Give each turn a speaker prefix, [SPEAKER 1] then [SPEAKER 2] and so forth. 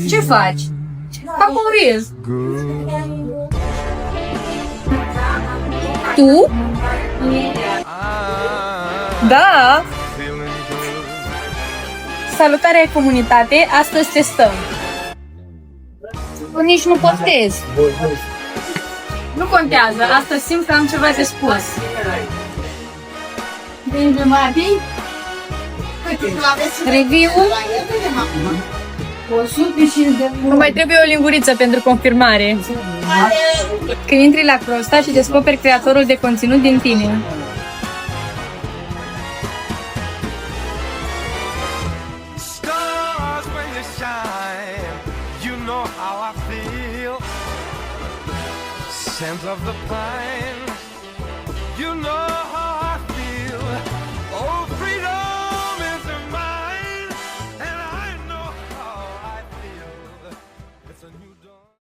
[SPEAKER 1] Ce faci? Favorizez. Tu? Da. Salutare comunitate, astăzi testăm. Nici nu postez. Nu contează, astăzi simt că am ceva de spus. Review-ul. Nu mai trebuie o linguriță pentru confirmare. Când intri la Crosta și descoperi creatorul de conținut din tine.
[SPEAKER 2] Scent of the pine, you know